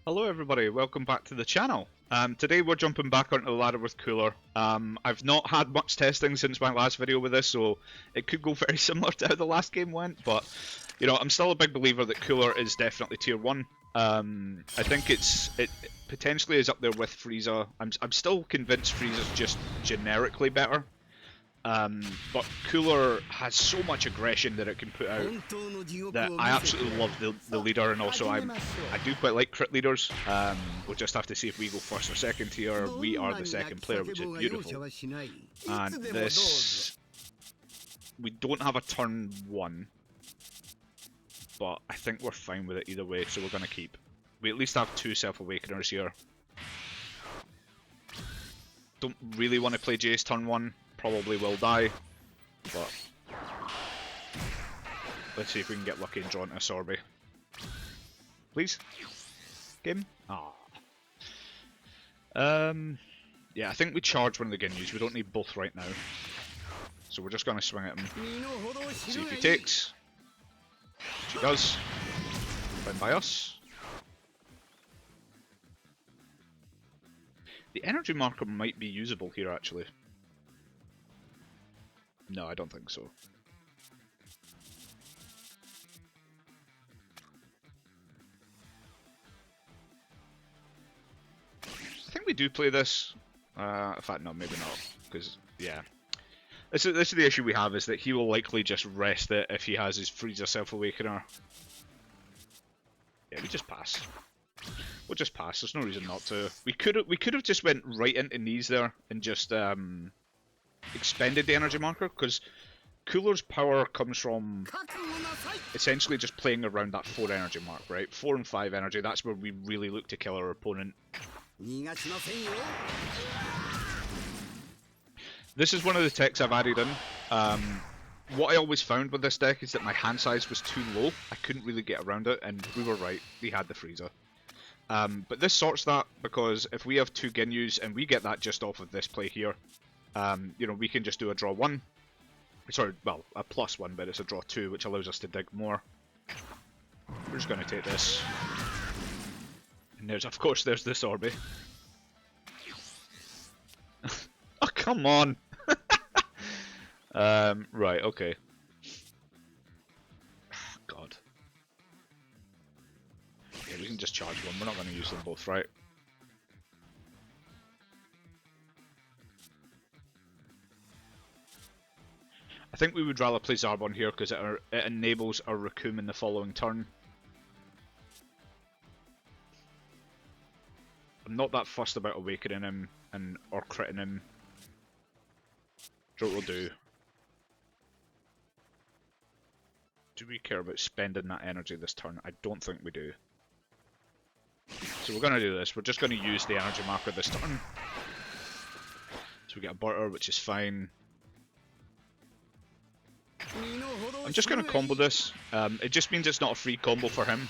Hello everybody, welcome back to the channel. Today we're jumping back onto the ladder with Cooler. I've not had much testing since my last video with this, so it could go very similar to how the last game went, but you know, I'm still a big believer that Cooler is definitely tier 1. I think it potentially is up there with Frieza. I'm still convinced Frieza's just generically better. But Cooler has so much aggression that it can put out that I absolutely love the leader, and also I do quite like crit leaders. We'll just have to see if we go first or second here. We are the second player, which is beautiful. And this, we don't have a turn 1, but I think we're fine with it either way, so we're going to keep. We at least have 2 self-awakeners here. Don't really want to play Jace turn 1. Probably will die, but let's see if we can get lucky and draw into a Sorby. Please? Game? Ah. Yeah, I think we charge one of the Ginyus. We don't need both right now. So we're just going to swing at him. See if he takes. She does. Fine by us. The energy marker might be usable here, actually. No, I don't think so. I think we do play this. In fact, no, maybe not. Because, yeah. This is the issue we have, is that he will likely just rest it if he has his Frieza Self-Awakener. Yeah, we just pass. We'll just pass, there's no reason not to. We could have just went right into knees there and just expended the energy marker, because Cooler's power comes from essentially just playing around that 4 energy mark, right? 4 and 5 energy, that's where we really look to kill our opponent. This is one of the techs I've added in. What I always found with this deck is that my hand size was too low. I couldn't really get around it, and we were right, we had the Frieza. But this sorts that, because if we have 2 Ginyus and we get that just off of this play here, you know, we can just do a draw 1. Sorry, well, a +1, but it's a draw 2, which allows us to dig more. We're just going to take this. And there's, of course, there's the Sorby. Oh, come on! Right, okay. God. Yeah, we can just charge one. We're not going to use them both, right? I think we would rather play Zarbon here because it enables our Raccoon in the following turn. I'm not that fussed about awakening him or critting him. So what we'll do. Do we care about spending that energy this turn? I don't think we do. So we're going to do this. We're just going to use the energy marker this turn. So we get a Butter, which is fine. I'm just going to combo this. It just means it's not a free combo for him.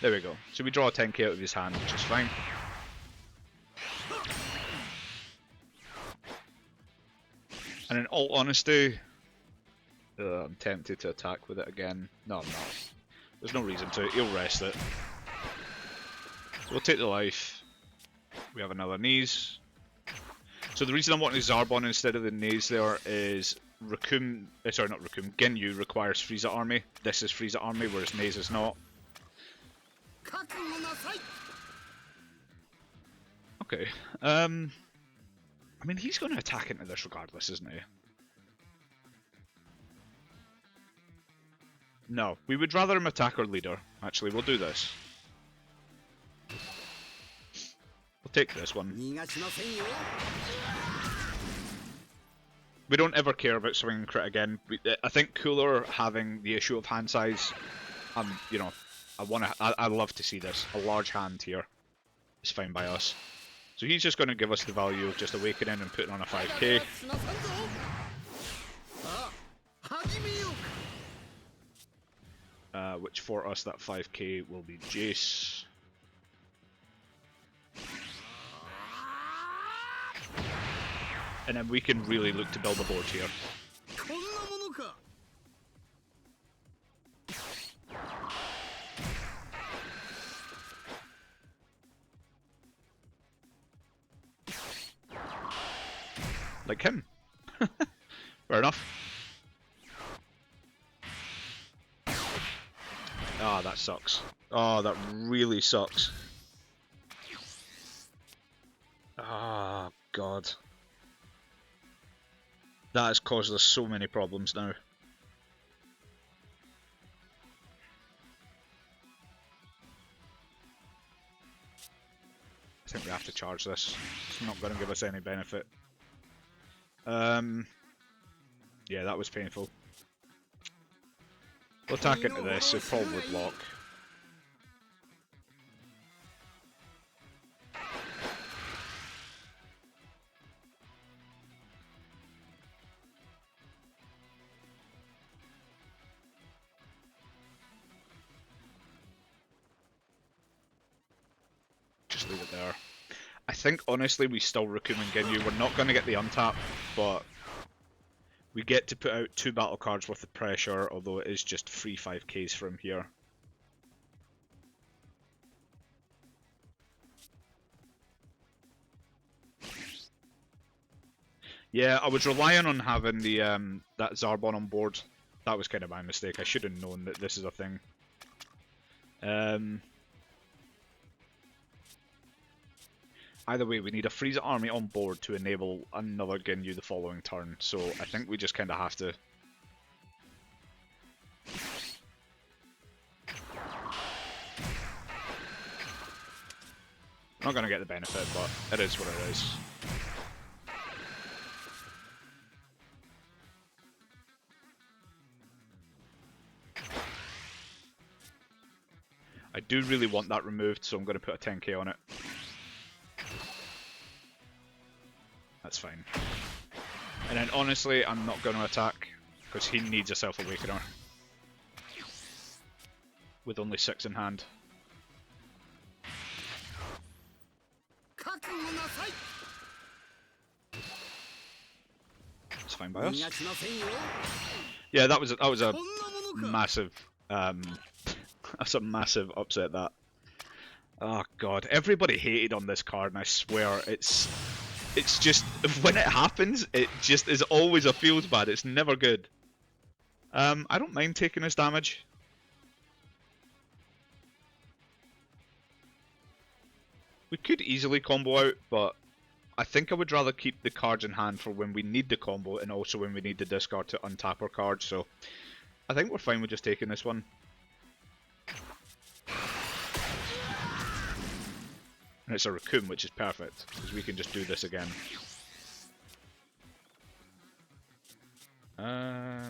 There we go. So we draw a 10k out of his hand, which is fine. And in all honesty, I'm tempted to attack with it again. No, I'm not. There's no reason to. He'll rest it. So we'll take the life. We have another knees. So the reason I'm wanting Zarbon instead of the knees there is Raccoon, sorry, not Raccoon, Ginyu requires Frieza Army. This is Frieza Army, whereas Naze is not. Okay. I mean, he's going to attack into this regardless, isn't he? No, we would rather him attack our leader. Actually, we'll do this. We'll take this one. We don't ever care about swinging crit again. I think Cooler having the issue of hand size, you know, I love to see this. A large hand here is fine by us. So he's just going to give us the value of just awakening and putting on a 5k. Which for us, that 5k will be Jace. And then we can really look to build a board here. Like him. Fair enough. Ah, that sucks. Oh, that really sucks. Ah, God. That has caused us so many problems now. I think we have to charge this. It's not going to give us any benefit. Yeah, that was painful. We'll attack into this, so probably block. Just leave it there. I think, honestly, we still Raccoon and Ginyu. We're not going to get the untap, but we get to put out 2 battle cards worth of pressure, although it is just free 5Ks from here. Yeah, I was relying on having the that Zarbon on board. That was kind of my mistake. I should have known that this is a thing. Either way, we need a Frieza army on board to enable another Ginyu the following turn, so I think we just kind of have to. Not going to get the benefit, but it is what it is. I do really want that removed, so I'm going to put a 10k on it. That's fine. And then honestly, I'm not going to attack, because he needs a Self-Awakener. With only 6 in hand. It's fine by us. Yeah, that was a massive that's a massive upset, that. Oh god, everybody hated on this card, and I swear it's just, when it happens, it just is always a feels bad. It's never good. I don't mind taking this damage. We could easily combo out, but I think I would rather keep the cards in hand for when we need the combo, and also when we need the discard to untap our cards, so I think we're fine with just taking this one. And it's a Raccoon, which is perfect, because we can just do this again. Yeah,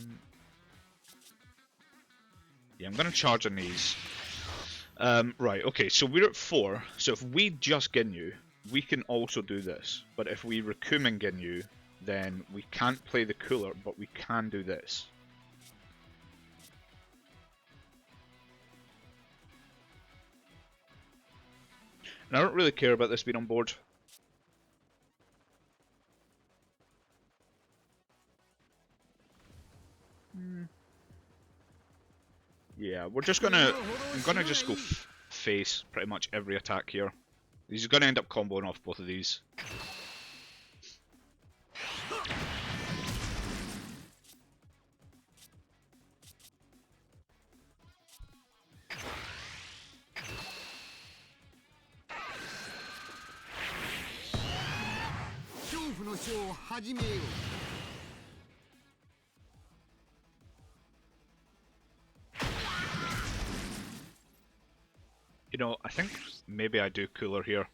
I'm going to charge on these. Right, okay, so we're at 4, so if we just Ginyu, we can also do this. But if we Raccoon and Ginyu, then we can't play the cooler, but we can do this. And I don't really care about this being on board. Yeah, we're just gonna... I'm gonna just go face pretty much every attack here. He's gonna end up comboing off both of these. You know, I think maybe I do cooler here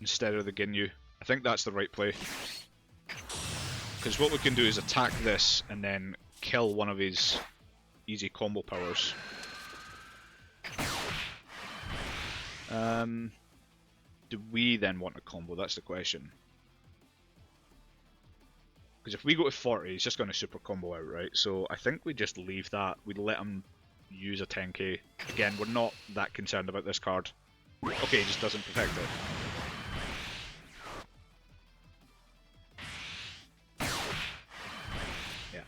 instead of the Ginyu. I think that's the right play. Because what we can do is attack this and then kill one of his easy combo powers. Do we then want a combo? That's the question. Because if we go to 40, he's just going to super combo out, right? So I think we just leave that. We let him use a 10k. Again, we're not that concerned about this card. Okay, he just doesn't protect it. Yeah.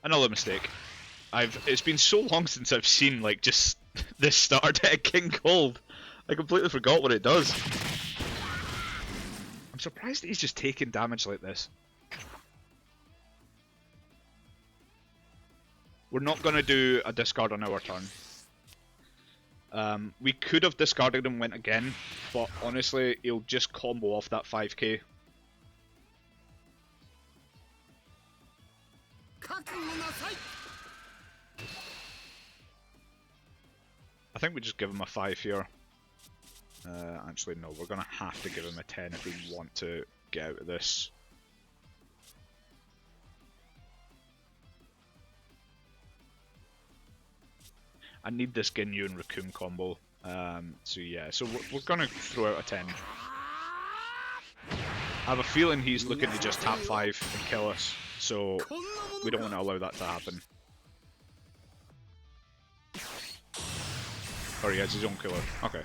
Another mistake. It's been so long since I've seen like just this starter deck King Cold. I completely forgot what it does. I'm surprised that he's just taking damage like this. We're not going to do a discard on our turn. We could have discarded and went again, but honestly, he'll just combo off that 5k. I think we just give him a 5 here. Actually, no, we're going to have to give him a 10 if we want to get out of this. I need this Ginyu and Raccoon combo. So yeah, so we're going to throw out a 10. I have a feeling he's looking to just tap 5 and kill us, so we don't want to allow that to happen. Or he has his own killer. Okay.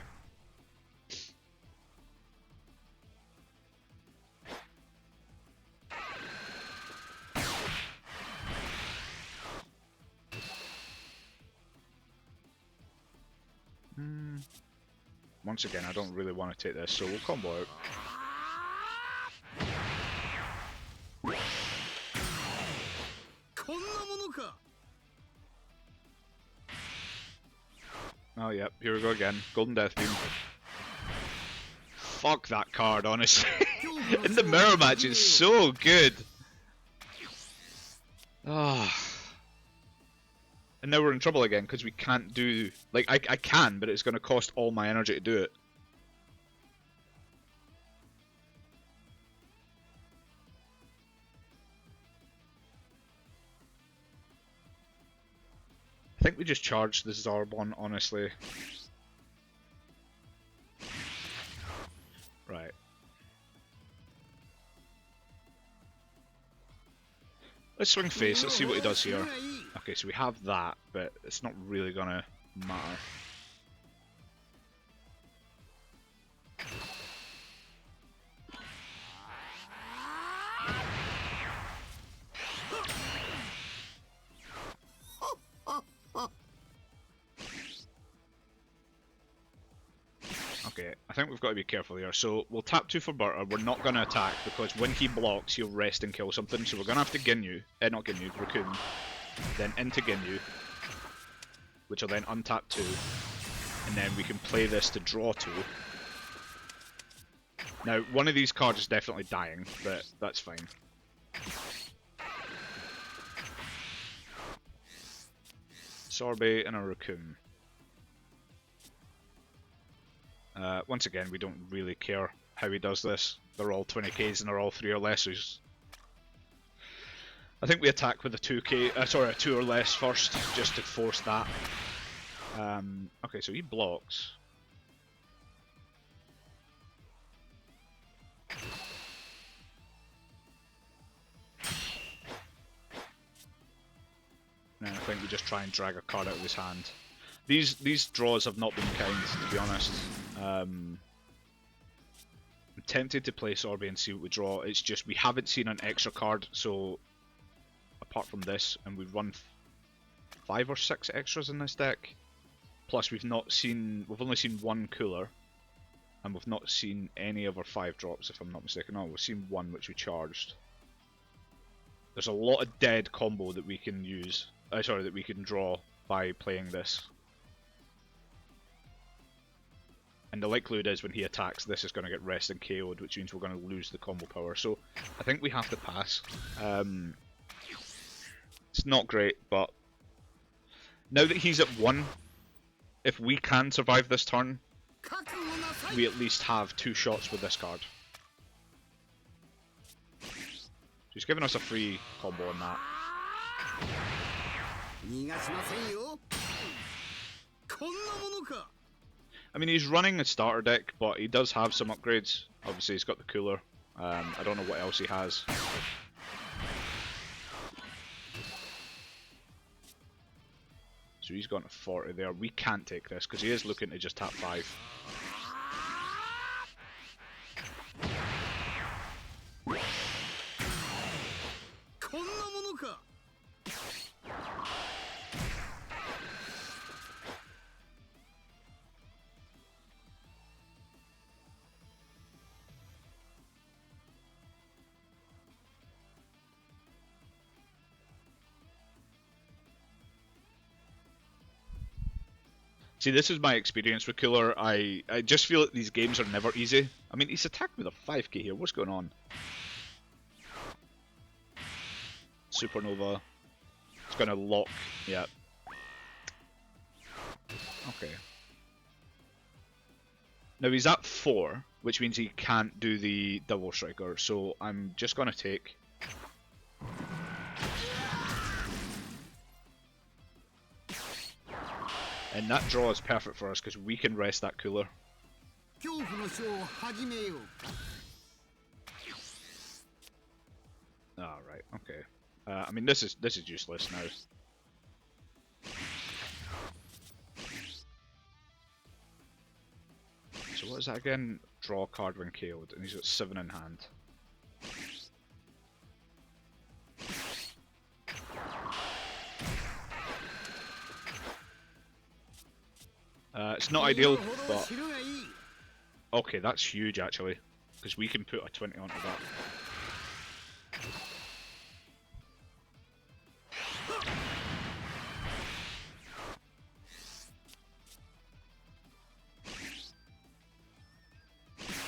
Once again, I don't really want to take this, so we'll combo out. Oh yep, here we go again. Golden Death Beam. Fuck that card, honestly. In the mirror match, it's so good. Ah. And now we're in trouble again because we can't do... Like, I can, but it's going to cost all my energy to do it. I think we just charged the Zarbon, honestly. Right. Let's swing face, let's see what he does here. Okay, so we have that, but it's not really gonna matter. Okay, I think we've got to be careful here. So we'll tap 2 for Berta. We're not going to attack because when he blocks, he'll rest and kill something. So we're going to have to Ginyu, not Ginyu, Raccoon, then into Ginyu, which will then untap 2, and then we can play this to draw 2. Now, one of these cards is definitely dying, but that's fine. Sorbet and a Raccoon. Once again, we don't really care how he does this. They're all 20k's and they're all 3 or lessers. I think we attack with a 2k, sorry, a 2 or less first, just to force that. Okay, so he blocks. And then I think we just try and drag a card out of his hand. These draws have not been kind, to be honest. I'm tempted to play Sorbet and see what we draw. It's just we haven't seen an extra card, so apart from this, and we've run 5 or 6 extras in this deck. Plus we've only seen 1 cooler, and we've not seen any of our 5 drops, if I'm not mistaken. No, we've seen 1 which we charged. There's a lot of dead combo that we can use. That we can draw by playing this. And the likelihood is when he attacks, this is going to get rest and KO'd, which means we're going to lose the combo power. So I think we have to pass. It's not great, but now that he's at 1, if we can survive this turn, we at least have 2 shots with this card. So he's giving us a free combo on that. I mean, he's running a starter deck, but he does have some upgrades. Obviously, he's got the cooler. I don't know what else he has. So he's gone to 40 there. We can't take this because he is looking to just tap 5. See, this is my experience with Cooler. I just feel that these games are never easy. I mean, he's attacked with a 5k here. What's going on? Supernova. It's going to lock. Yeah. Okay. Now he's at 4, which means he can't do the double striker. So I'm just going to take... And that draw is perfect for us because we can rest that Cooler. Ah, right, okay. I mean, this is useless now. So what is that again? Draw a card when KO'd, and he's got 7 in hand. It's not ideal, but... Okay, that's huge actually, because we can put a 20 onto that.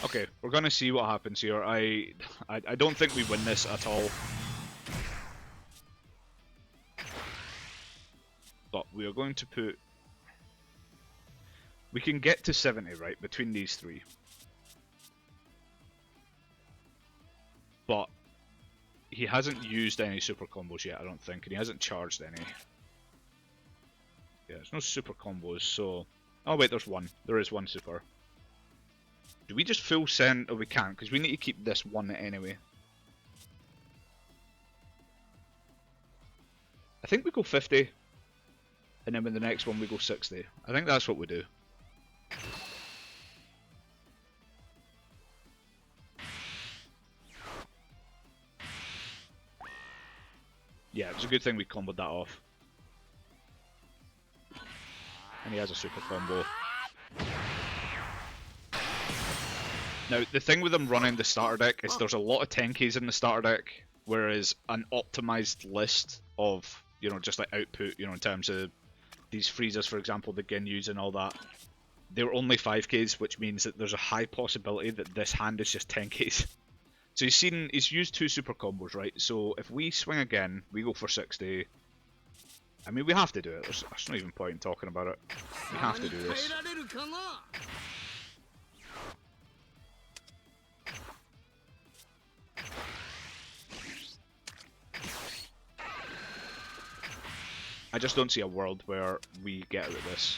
Okay, we're gonna see what happens here. I don't think we win this at all. But we are going to put... We can get to 70, right, between these three. But he hasn't used any super combos yet, I don't think, and he hasn't charged any. Yeah, there's no super combos, so... Oh wait, there's one. There is one super. Do we just full send? Oh, we can't, because we need to keep this one anyway. I think we go 50, and then with the next one we go 60. I think that's what we do. Yeah, it's a good thing we comboed that off. And he has a super combo. Now, the thing with him running the starter deck is there's a lot of 10Ks in the starter deck, whereas an optimized list of, you know, just like output, you know, in terms of these freezers, for example, the Ginyus and all that, they're only 5Ks, which means that there's a high possibility that this hand is just 10Ks. So he's used 2 super combos, right? So if we swing again, we go for 60. I mean, we have to do it. There's not even point in talking about it. We have to do this. I just don't see a world where we get out of this.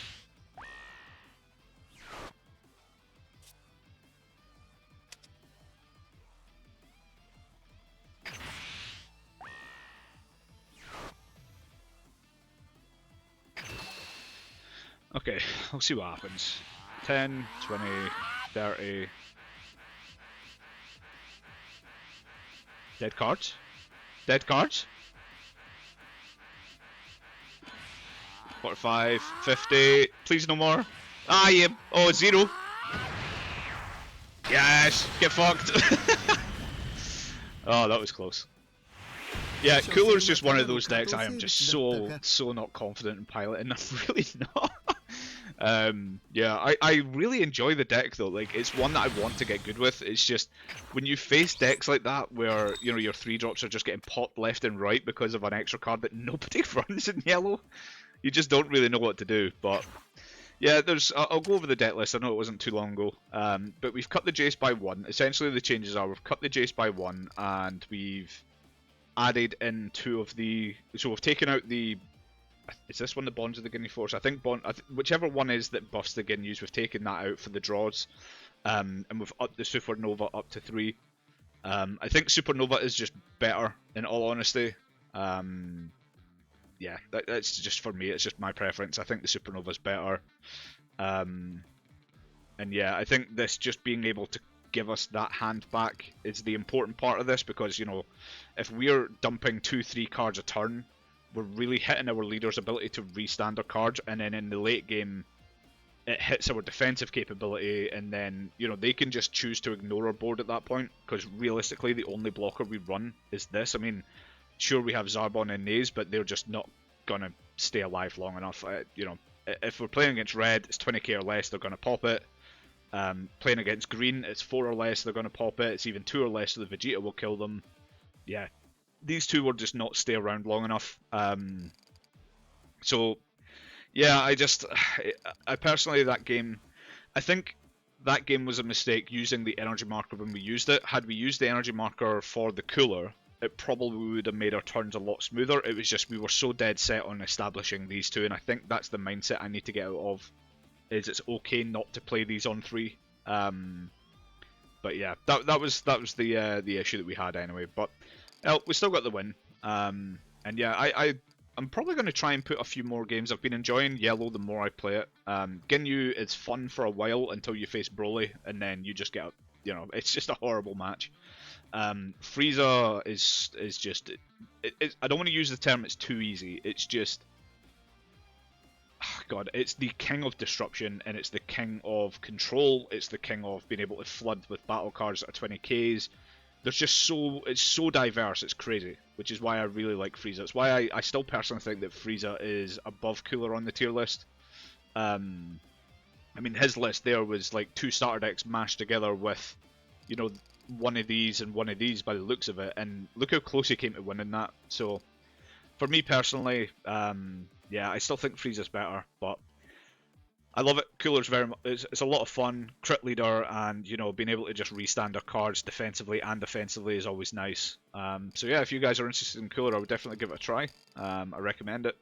Okay, we'll see what happens. 10, 20, 30. Dead cards? Dead cards? 45, 50, please no more. Ah, yeah. Oh, 0. Yes, get fucked. Oh, that was close. Yeah, Cooler's just one of those decks I am just so not confident in piloting. I'm really not. Yeah, I really enjoy the deck though. Like, it's one that I want to get good with. It's just when you face decks like that where, you know, your 3-drops are just getting popped left and right because of an extra card that nobody runs in yellow, you just don't really know what to do. But yeah, I'll go over the deck list. I know it wasn't too long ago, but we've cut the Jace by 1. Essentially the changes are we've cut the Jace by 1 and we've added in 2 of the... So we've taken out the... Is this one the Bonds of the Ginyu Force? I think whichever one is that buffs the Ginyus, we've taken that out for the draws. And we've upped the Supernova up to 3. I think Supernova is just better, in all honesty. Yeah, that's just for me, it's just my preference. I think the Supernova is better. And yeah, I think this just being able to give us that hand back is the important part of this, because, you know, if we're dumping 2-3 cards a turn, we're really hitting our leader's ability to restand our cards, and then in the late game it hits our defensive capability, and then, you know, they can just choose to ignore our board at that point, because realistically the only blocker we run is this. I mean, sure, we have Zarbon and Naze, but they're just not gonna stay alive long enough. You know, if we're playing against red, it's 20k or less, they're going to pop it. Playing against green, it's 4 or less, they're going to pop it. It's even 2 or less, so the Vegeta will kill them. Yeah, these two will just not stay around long enough. So, yeah, I personally, that game, I think that game was a mistake using the energy marker when we used it. Had we used the energy marker for the cooler, it probably would have made our turns a lot smoother. It was just we were so dead set on establishing these two, and I think that's the mindset I need to get out of. Is it's okay not to play these on 3. But yeah, that was the issue that we had anyway. But we still got the win. And yeah, I'm probably going to try and put a few more games. I've been enjoying Yellow the more I play it. Ginyu is fun for a while until you face Broly, and then you just get, you know, it's just a horrible match. Frieza is just, I don't want to use the term it's too easy. It's just, God, it's the king of disruption, and it's the king of control. It's the king of being able to flood with battle cards that are 20Ks. There's just it's so diverse, it's crazy, which is why I really like Frieza. It's why I still personally think that Frieza is above Cooler on the tier list. I mean, his list there was like 2 starter decks mashed together with, you know, one of these and one of these by the looks of it, and look how close he came to winning that. So, for me personally, yeah, I still think Frieza's better, but I love it. Cooler's very much, it's a lot of fun. Crit leader, and you know, being able to just restand our cards defensively and offensively is always nice. So yeah, if you guys are interested in Cooler, I would definitely give it a try. I recommend it.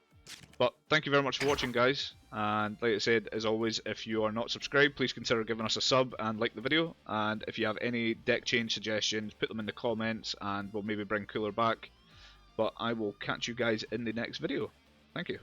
But thank you very much for watching, guys. And like I said, as always, if you are not subscribed, please consider giving us a sub and like the video. And if you have any deck change suggestions, put them in the comments, and we'll maybe bring Cooler back. But I will catch you guys in the next video. Thank you.